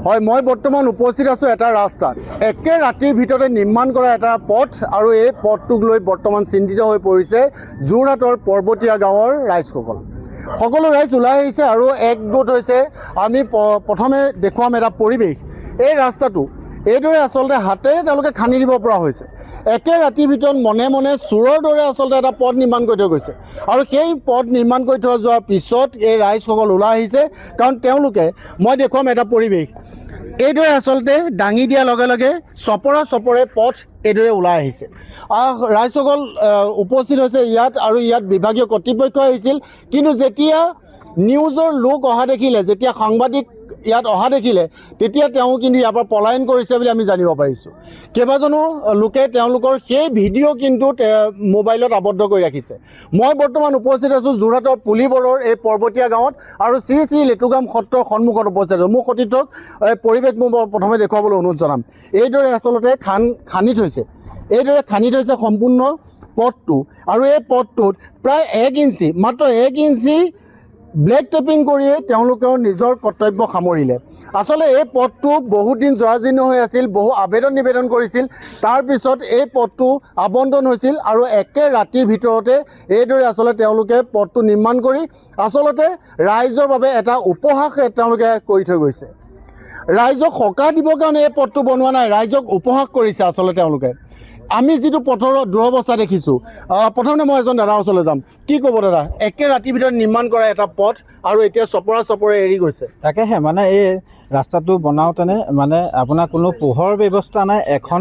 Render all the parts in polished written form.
হয়, মই বৰ্তমান উপস্থিত আছোঁ এটা ৰাস্তাত। একে ৰাতিৰ ভিতৰতে নিৰ্মাণ কৰা এটা পথ, আৰু এই পথটোক লৈ বৰ্তমান চিন্তিত হৈ পৰিছে যোৰহাটৰ পৰ্বতীয়া গাঁৱৰ ৰাইজসকল। সকলো ৰাইজ ওলাই আহিছে আৰু একগোট হৈছে। আমি প্ৰথমে দেখুৱাম এটা পৰিৱেশ। এই ৰাস্তাটো এইদৰে আচলতে হাতেৰে তেওঁলোকে খান্দি দিব পৰা হৈছে। একে ৰাতিৰ ভিতৰত মনে মনে চোৰৰ দৰে আচলতে এটা পথ নিৰ্মাণ কৰি থৈ গৈছে, আৰু সেই পথ নিৰ্মাণ কৰি থৈ যোৱাৰ পিছত এই ৰাইজসকল ওলাই আহিছে। কাৰণ তেওঁলোকে, মই দেখুৱাম এটা পৰিৱেশ, এইদৰে আচলতে দাঙি দিয়াৰ লগে লগে চপৰে পথ এইদৰে ওলাই আহিছে। ৰাইজসকল উপস্থিত হৈছে ইয়াত, আৰু ইয়াত বিভাগীয় কৰ্তৃপক্ষ আহিছিল। কিন্তু যেতিয়া নিউজৰ লোক অহা দেখিলে, যেতিয়া সাংবাদিক ইয়াত অহা দেখিলে, তেতিয়া তেওঁ কিন্তু ইয়াৰ পৰা পলায়ন কৰিছে বুলি আমি জানিব পাৰিছোঁ। কেইবাজনো লোকে তেওঁলোকৰ সেই ভিডিঅ' কিন্তু মোবাইলত আবদ্ধ কৰি ৰাখিছে। মই বৰ্তমান উপস্থিত আছোঁ যোৰহাটৰ পুলিবৰৰ এই পৰ্বতীয়া গাঁৱত, আৰু শ্ৰী শ্ৰী লেটুগাম সত্ৰৰ সন্মুখত উপস্থিত আছোঁ। মোৰ সতীৰ্থক পৰিৱেশ মই প্ৰথমে দেখুৱাবলৈ অনুৰোধ জনাম। এইদৰে আচলতে খান্দি থৈছে, এইদৰে খান্দি থৈছে সম্পূৰ্ণ পথটো, আৰু এই পথটোত প্ৰায় 1 ইঞ্চি, মাত্ৰ 1 ইঞ্চি ব্লেক টেপিং কৰিয়ে তেওঁলোকেও নিজৰ কৰ্তব্য সামৰিলে। আচলতে এই পথটো বহুত দিন জৰাজীৰ্ণ হৈ আছিল, বহু আবেদন নিবেদন কৰিছিল, তাৰপিছত এই পথটো আবণ্টন হৈছিল, আৰু একে ৰাতিৰ ভিতৰতে এইদৰে আচলতে তেওঁলোকে পথটো নিৰ্মাণ কৰি আচলতে ৰাইজৰ বাবে এটা উপহাস তেওঁলোকে কৰি থৈ গৈছে। ৰাইজক সকাহ দিবৰ কাৰণে এই পথটো বনোৱা নাই, ৰাইজক উপহাস কৰিছে আচলতে তেওঁলোকে। আমি যিটো পথৰ দুৰৱস্থা দেখিছোঁ, প্ৰথমতে মই এজন দাদাৰ ওচৰলৈ যাম। কি ক'ব দাদা, একে ৰাতিৰ ভিতৰত নিৰ্মাণ কৰা এটা পথ, আৰু এতিয়া চপৰে এৰি গৈছে? তাকেহে, মানে এই ৰাস্তাটো বনাওঁতেনে মানে আপোনাৰ কোনো পোহৰ ব্যৱস্থা নাই। এখন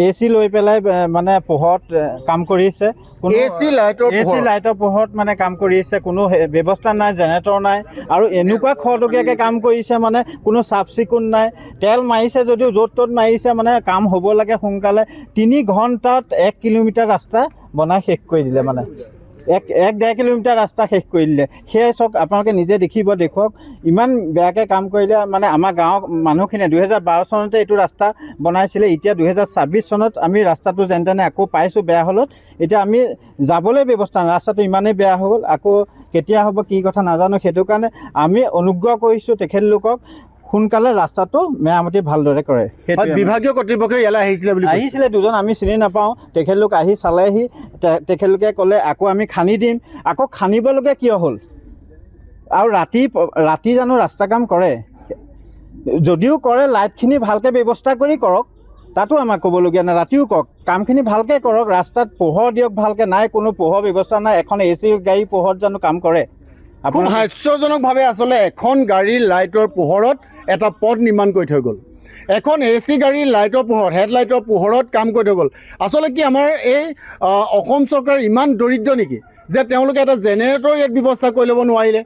এ চি লৈ পেলাই মানে পোহৰত কাম কৰিছে, কোনো এ চি লাইটৰ পোহৰত মানে কাম কৰিছে, কোনো ব্যৱস্থা নাই, জেনেৰেটৰ নাই, আৰু এনেকুৱা খৰতকীয়াকৈ কাম কৰিছে, মানে কোনো চাফ চিকুণ নাই। তেল মাৰিছে যদিও য'ত ত'ত মাৰিছে, মানে কাম হ'ব লাগে সোনকালে। 3 ঘণ্টাত 1 কিলোমিটাৰ ৰাস্তা বনাই শেষ কৰি দিলে, মানে 1-1.5 কিলোমিটাৰ ৰাস্তা শেষ কৰি দিলে। সেয়াই চাওক, আপোনালোকে নিজে দেখুৱাওক, ইমান বেয়াকৈ কাম কৰিলে। মানে আমাৰ গাঁৱৰ মানুহখিনিয়ে 2012 চনতে এইটো ৰাস্তা বনাইছিলে, এতিয়া 2026 চনত আমি ৰাস্তাটো যেনে তেনে আকৌ পাইছোঁ বেয়া হ'লত। এতিয়া আমি যাবলৈ ব্যৱস্থা নাই, ৰাস্তাটো ইমানেই বেয়া হৈ গ'ল। আকৌ কেতিয়া হ'ব কি কথা নাজানো, সেইটো কাৰণে আমি অনুগ্ৰহ কৰিছোঁ তেখেতলোকক সোনকালে ৰাস্তাটো মেৰামতি ভালদৰে কৰে। বিভাগীয় কৰ্তৃপক্ষ ইয়ালৈ আহিছিলে 2জন, আমি চিনি নাপাওঁ। তেখেতলোক আহি চালেহি, তেখেতলোকে ক'লে আকৌ আমি খান্দি দিম। আকৌ খান্দিবলগীয়া কিয় হ'ল? আৰু ৰাতি জানো ৰাস্তা কাম কৰে? যদিও কৰে, লাইটখিনি ভালকৈ ব্যৱস্থা কৰি কৰক, তাতো আমাক ক'বলগীয়া নাই। ৰাতিও কৰক, কামখিনি ভালকৈ কৰক, ৰাস্তাত পোহৰ দিয়ক ভালকৈ। নাই, কোনো পোহৰ ব্যৱস্থা নাই। এখন AC গাড়ী পোহৰত জানো কাম কৰে? খুব হাস্যজনকভাৱে আচলতে এখন গাড়ীৰ লাইটৰ পোহৰত এটা পথ নিৰ্মাণ কৰি থৈ গ'ল। এখন AC গাড়ীৰ লাইটৰ পোহৰত, হেডলাইটৰ পোহৰত কাম কৰি থৈ গ'ল। আচলতে কি আমাৰ এই অসম চৰকাৰ ইমান দৰিদ্ৰ নেকি যে তেওঁলোকে এটা জেনেৰেটৰ ইয়াত ব্যৱস্থা কৰি ল'ব নোৱাৰিলে?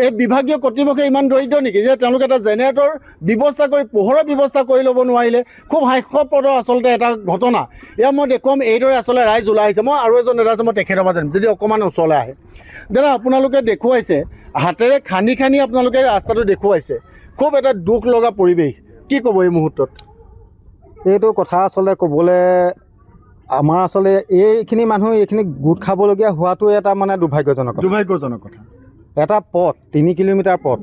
এই বিভাগীয় কৰ্তৃপক্ষে ইমান দৰিদ্ৰ নেকি যে তেওঁলোকে এটা জেনেৰেটৰ ব্যৱস্থা কৰি, পোহৰৰ ব্যৱস্থা কৰি ল'ব নোৱাৰিলে? খুব হাস্যপ্ৰদ আচলতে এটা ঘটনা। এয়া মই দেখুৱাম, এইদৰে আচলতে ৰাইজ ওলাই আহিছে। মই আৰু এজন দাদা আছে, মই তেখেতৰ পৰা জানিম, যদি অকণমান ওচৰলৈ আহে। দাদা, আপোনালোকে দেখুৱাইছে, হাতেৰে খান্দি আপোনালোকে ৰাস্তাটো দেখুৱাইছে, খুব এটা দুখ লগা পৰিৱেশ। কি ক'ব এই মুহূৰ্তত? এইটো কথা আচলতে ক'বলৈ, আমাৰ আচলতে এইখিনি মানুহ এইখিনি গোট খাবলগীয়া হোৱাটো এটা মানে দুৰ্ভাগ্যজনক কথা। এটা পথ 3 কিলোমিটাৰ পথ,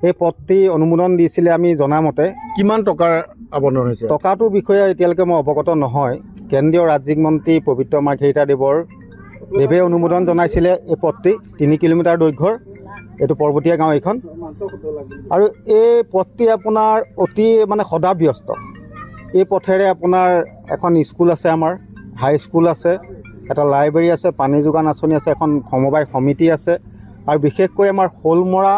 এই পথটি অনুমোদন দিছিলে আমি জনামতে। কিমান টকাৰ আবণ্টন হৈছে? টকাটোৰ বিষয়ে এতিয়ালৈকে মই অৱগত নহয়। কেন্দ্ৰীয় ৰাজ্যিক মন্ত্ৰী পবিত্ৰ মাৰ্ঘেৰিটা দেৱে অনুমোদন জনাইছিলে এই পথটি 3 কিলোমিটাৰ দৈৰ্ঘ্যৰ। এইটো পৰ্বতীয়া গাঁও এইখন, আৰু এই পথটি আপোনাৰ অতি মানে সদাব্যস্ত। এই পথেৰে আপোনাৰ এখন স্কুল আছে, আমাৰ হাইস্কুল আছে, এটা লাইব্ৰেৰী আছে, পানী যোগান আঁচনি আছে, এখন সমবায় সমিতি আছে, আৰু বিশেষকৈ আমাৰ শোলমৰা,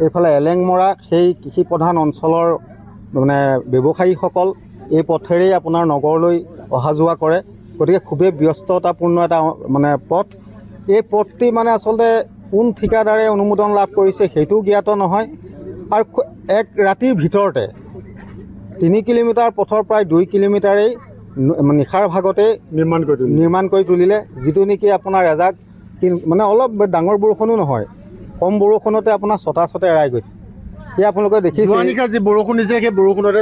এইফালে এলেংমৰা, সেই কৃষি প্ৰধান অঞ্চলৰ মানে ব্যৱসায়ীসকল এই পথেৰেই আপোনাৰ নগৰলৈ অহা যোৱা কৰে। গতিকে খুবেই ব্যস্ততাপূৰ্ণ এটা মানে পথ। এই পথটি মানে আচলতে কোন ঠিকাদাৰে অনুমোদন লাভ কৰিছে সেইটোও জ্ঞাত নহয়। আৰু এক ৰাতিৰ ভিতৰতে 3 কিলোমিটাৰ পথৰ প্ৰায় 2 কিলোমিটাৰেই নিশাৰ ভাগতে নিৰ্মাণ কৰি তুলিলে, যিটো নেকি আপোনাৰ এজাক মানে অলপ ডাঙৰ বৰষুণো নহয়, কম বৰষুণতে আপোনাৰ ছটা এৰাই গৈছে। এই আপোনালোকে দেখিছে, যি বৰষুণ দিছে সেই বৰষুণতে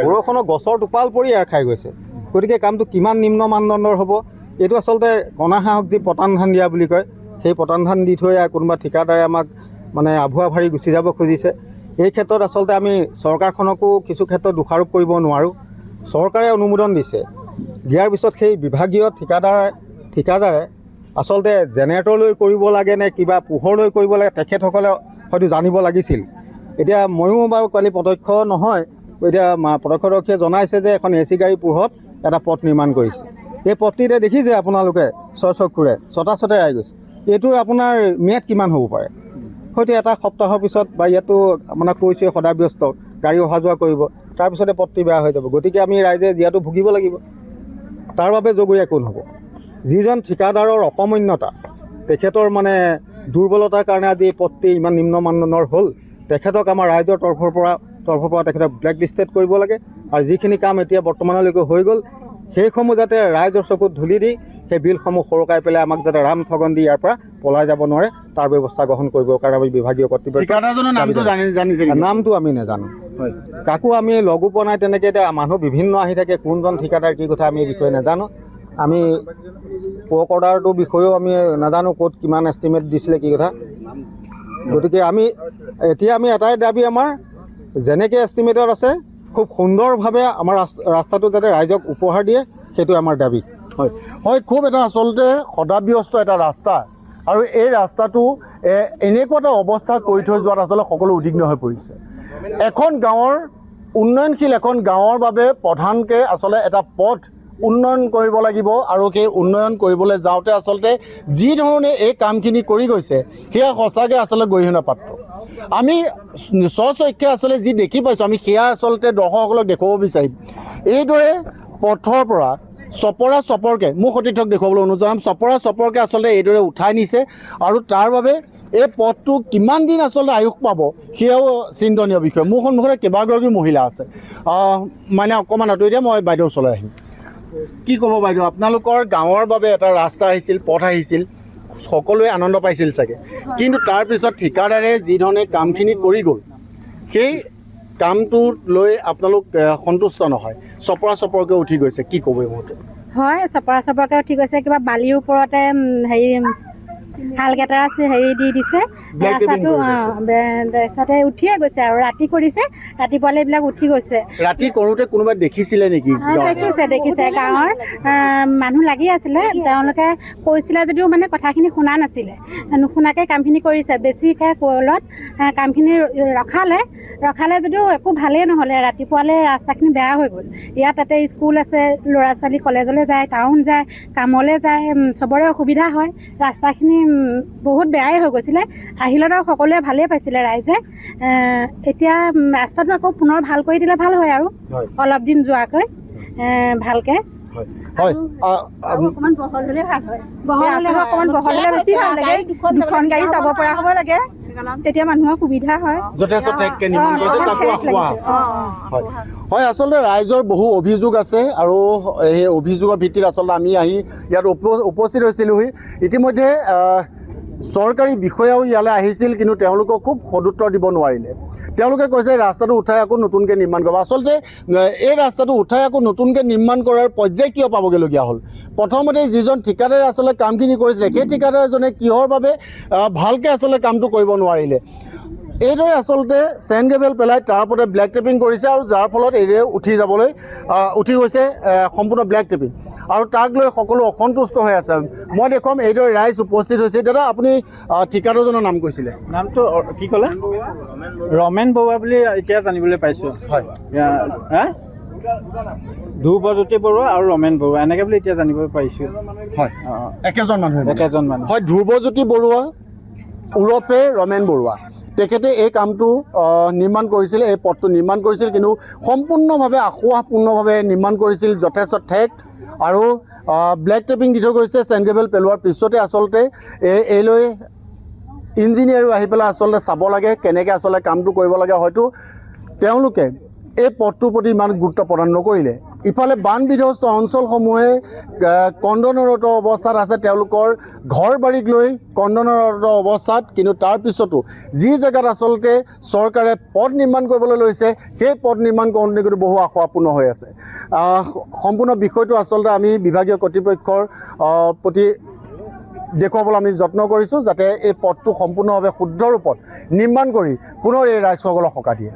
বৰষুণৰ গছৰ টোপাল পৰি এৰ খাই গৈছে। গতিকে কামটো কিমান নিম্ন মানদণ্ডৰ হ'ব? এইটো আচলতে কণা হাঁহক যি পতান ধান দিয়া বুলি কয়, সেই পতান ধান দি থৈ কোনোবা ঠিকাদাৰে আমাক মানে আভুৱা ভাৰি গুচি যাব খুজিছে। এই ক্ষেত্ৰত আচলতে আমি চৰকাৰখনকো কিছু ক্ষেত্ৰত দোষাৰোপ কৰিব নোৱাৰোঁ। চৰকাৰে অনুমোদন দিছে, দিয়াৰ পিছত সেই বিভাগীয় ঠিকাদাৰে আচলতে জেনেৰেটৰ লৈ কৰিব লাগে নে কিবা পোহৰ লৈ কৰিব লাগে তেখেতসকলে হয়তো জানিব লাগিছিল। এতিয়া ময়ো বাৰু কালি প্ৰত্যক্ষ নহয়, এতিয়া প্ৰত্যক্ষদৰ্শীয়ে জনাইছে যে এখন AC গাড়ী পোহৰত এটা পথ নিৰ্মাণ কৰিছে। এই পথটিতে দেখিছে আপোনালোকে চকুৰে চতাচতে এৰাই গৈছে। এইটোৰ আপোনাৰ ম্যাদ কিমান হ'ব পাৰে? হয়তো এটা সপ্তাহৰ পিছত বা ইয়াতো আপোনাক কৈছে সদায় ব্যস্ত গাড়ী অহা যোৱা কৰিব, তাৰপিছতে পথটি বেয়া হৈ যাব। গতিকে আমি ৰাইজে যিহেতু ভুগিব লাগিব, তাৰ বাবে জগৰীয়া কোন হ'ব? যিজন ঠিকাদাৰৰ অকমন্যতা, তেখেতৰ মানে দুৰ্বলতাৰ কাৰণে আজি এই পথটি ইমান নিম্ন মানদণ্ডৰ হ'ল। তেখেতক আমাৰ ৰাইজৰ তৰফৰ পৰা তেখেতক ব্লেক লিষ্টেড কৰিব লাগে। আৰু যিখিনি কাম এতিয়া বৰ্তমানলৈকে হৈ গ'ল সেইসমূহ যাতে ৰাইজৰ চকুত ধূলি দি সেই বিলসমূহ সৰকাই পেলাই আমাক যাতে ৰাম ঠগন দি ইয়াৰ পৰা পলাই যাব নোৱাৰে তাৰ ব্যৱস্থা গ্ৰহণ কৰিবৰ কাৰণে আমি বিভাগীয় কৰ্তৃপক্ষৰ নামটো আমি নাজানো, কাকো আমি লগো পোৱা নাই তেনেকৈ। এতিয়া মানুহ বিভিন্ন আহি থাকে, কোনজন ঠিকাদাৰ কি কথা আমি এই বিষয়ে নাজানো। আমি ৱৰ্ক অৰ্ডাৰটোৰ বিষয়েও আমি নাজানো, ক'ত কিমান এষ্টিমেট দিছিলে কি কথা। গতিকে এতিয়া আমি এটাই দাবী, আমাৰ যেনেকৈ এষ্টিমেটত আছে খুব সুন্দৰভাৱে আমাৰ ৰাস্তাটো যাতে ৰাইজক উপহাৰ দিয়ে, সেইটো আমাৰ দাবী। হয়, খুব এটা আচলতে সদাব্যস্ত এটা ৰাস্তা, আৰু এই ৰাস্তাটো এনেকুৱা এটা অৱস্থা কৰি থৈ যোৱাত আচলতে সকলো উদ্বিগ্ন হৈ পৰিছে। এখন গাঁৱৰ উন্নয়নশীল এখন গাঁৱৰ বাবে প্ৰধানকৈ আচলতে এটা পথ উন্নয়ন কৰিব লাগিব, আৰু সেই উন্নয়ন কৰিবলৈ যাওঁতে আচলতে যি ধৰণে এই কামখিনি কৰি গৈছে সেয়া সঁচাকৈ আচলতে গৰিহণা পাত্ৰ। আমি স্বচক্ষে আচলতে যি দেখি পাইছোঁ আমি সেয়া আচলতে দৰ্শকসকলক দেখুৱাব বিচাৰিম। এইদৰে পথৰ পৰা চপৰকৈ মোক সতীৰ্থক দেখুৱাবলৈ অনুৰোধ জনাম, চপৰকৈ আচলতে এইদৰে উঠাই নিছে, আৰু তাৰ বাবে এই পথটো কিমান দিন আচলতে আয়ুস পাব সেয়াও চিন্তনীয় বিষয়। মোৰ সন্মুখতে কেইবাগৰাকী মহিলা আছে, মানে অকণমান আঁতৰি দিয়ে, মই বাইদেউ ওচৰলৈ আহিম। কি ক'ব বাইদেউ, আপোনালোকৰ গাঁৱৰ বাবে এটা ৰাস্তা আহিছিল, পথ আহিছিল, সকলোৱে আনন্দ পাইছিল চাগে, কিন্তু তাৰপিছত ঠিকাদাৰে যিধৰণে কামখিনি কৰি গ'ল সেই কামটো লৈ আপোনালোক সন্তুষ্ট নহয়, চপৰকৈ উঠি গৈছে, কি ক'ব এই মুহূৰ্তত? হয়, চপৰকৈ উঠি গৈছে, কিবা বালিৰ ওপৰতে হেৰি হালকেইটা হেৰি দি দিছে ৰাস্তাটো, তাৰপিছতে উঠিয়ে গৈছে আৰু ৰাতি কৰিছে, ৰাতিপুৱালে এইবিলাক উঠি গৈছে। ৰাতি কৰোঁতে কোনোবাই দেখিছিলে নেকি? দেখিছে, গাঁৱৰ মানুহ লাগি আছিলে, তেওঁলোকে কৈছিলে যদিও মানে কথাখিনি শুনা নাছিলে, নুশুনাকৈ কামখিনি কৰিছে। বেছিকৈ কলত কামখিনি ৰখালে যদিও একো ভালেই নহ'লে, ৰাতিপুৱালৈ ৰাস্তাখিনি বেয়া হৈ গ'ল। ইয়াত তাতে স্কুল আছে, ল'ৰা ছোৱালী কলেজলৈ যায়, টাউন যায়, কামলৈ যায়, চবৰে অসুবিধা হয়। ৰাস্তাখিনি বহুত বেয়াই হৈ গৈছিলে। আহিলত আৰু সকলোৱে ভালেই পাইছিলে ৰাইজে। এতিয়া ৰাস্তাটো আকৌ পুনৰ ভাল কৰি দিলে ভাল হয়, আৰু অলপ দিন যোৱাকৈ ভালকৈ অকণমান বহল হ'লে ভাল হয়। অকণমান বহল হ'লে বেছি ভাল লাগে, দুখন গাড়ী যাব পৰা হ'ব লাগে, তেতিয়া মানুহৰ সুবিধা হয়। যথেষ্ট হয়, আচলতে ৰাইজৰ বহু অভিযোগ আছে, আৰু সেই অভিযোগৰ ভিত্তিত আচলতে আমি আহি ইয়াত উপস্থিত হৈছিলোঁহি। ইতিমধ্যে চৰকাৰী বিষয়াও ইয়ালৈ আহিছিল, কিন্তু তেওঁলোকক খুব সদুত্তৰ দিব নোৱাৰিলে। তেওঁলোকে কৈছে ৰাস্তাটো উঠাই আকৌ নতুনকৈ নিৰ্মাণ কৰিব। আচলতে এই ৰাস্তাটো উঠাই আকৌ নতুনকৈ নিৰ্মাণ কৰাৰ পৰ্যায় কিয় পাবগৈলগীয়া হ'ল? প্ৰথমতে যিজন ঠিকাদাৰে আচলতে কামখিনি কৰিছিলে সেই ঠিকাদাৰজনে কিহৰ বাবে ভালকৈ আচলতে কামটো কৰিব নোৱাৰিলে? এইদৰে আচলতে চেণ্ড গ্ৰেভেল পেলাই তাৰ ওপৰতে ব্লেক টেপিং কৰিছে, আৰু যাৰ ফলত এইদৰে উঠি গৈছে সম্পূৰ্ণ ব্লেক টেপিং, আৰু তাক লৈ সকলো অসন্তুষ্ট হৈ আছে। মই দেখুৱাম এইদৰে ৰাইজ উপস্থিত হৈছে। দাদা, আপুনি ঠিকাদাৰজনৰ নাম কৈছিলে? নামটো কি ক'লে? ৰমেন বৰুৱা বুলি এতিয়া জানিবলৈ পাইছোঁ। হয়, ধ্ৰুৱজ্যোতি বৰুৱা আৰু ৰমেন বৰুৱা এনেকৈ বুলি এতিয়া জানিব পাৰিছোঁ। হয়, একেজন মানুহ। হয়, ধ্ৰুৱজ্যোতি বৰুৱা ওৰফে ৰমেন বৰুৱা, তেখেতে এই কামটো নিৰ্মাণ কৰিছিল, এই পথটো নিৰ্মাণ কৰিছিল, কিন্তু সম্পূৰ্ণভাৱে আঁসোৱাহপূৰ্ণভাৱে নিৰ্মাণ কৰিছিল। যথেষ্ট ঠেক আৰু ব্লেক টেপিং দি থৈ গৈছে। চেণ্ড গ্ৰেভেল পেলোৱাৰ পিছতে আচলতে এইলৈ ইঞ্জিনিয়াৰো আহি পেলাই আচলতে চাব লাগে কেনেকৈ আচলতে কামটো কৰিব লাগে। হয়তো তেওঁলোকে এই পথটোৰ প্ৰতি ইমান গুৰুত্ব প্ৰদান নকৰিলে। ইফালে বান বিধ্বস্ত অঞ্চলসমূহে কন্দনৰত অৱস্থাত আছে, তেওঁলোকৰ ঘৰ বাৰীক লৈ কন্দনৰত অৱস্থাত, কিন্তু তাৰপিছতো যি জেগাত আচলতে চৰকাৰে পথ নিৰ্মাণ কৰিবলৈ লৈছে সেই পথ নিৰ্মাণ কৰোঁতে কিন্তু বহু আশাপূৰ্ণ হৈ আছে। সম্পূৰ্ণ বিষয়টো আচলতে আমি বিভাগীয় কৰ্তৃপক্ষৰ প্ৰতি দেখুৱাবলৈ আমি যত্ন কৰিছোঁ যাতে এই পথটো সম্পূৰ্ণভাৱে শুদ্ধ ৰূপত নিৰ্মাণ কৰি পুনৰ এই ৰাইজসকলক সকাহ দিয়ে।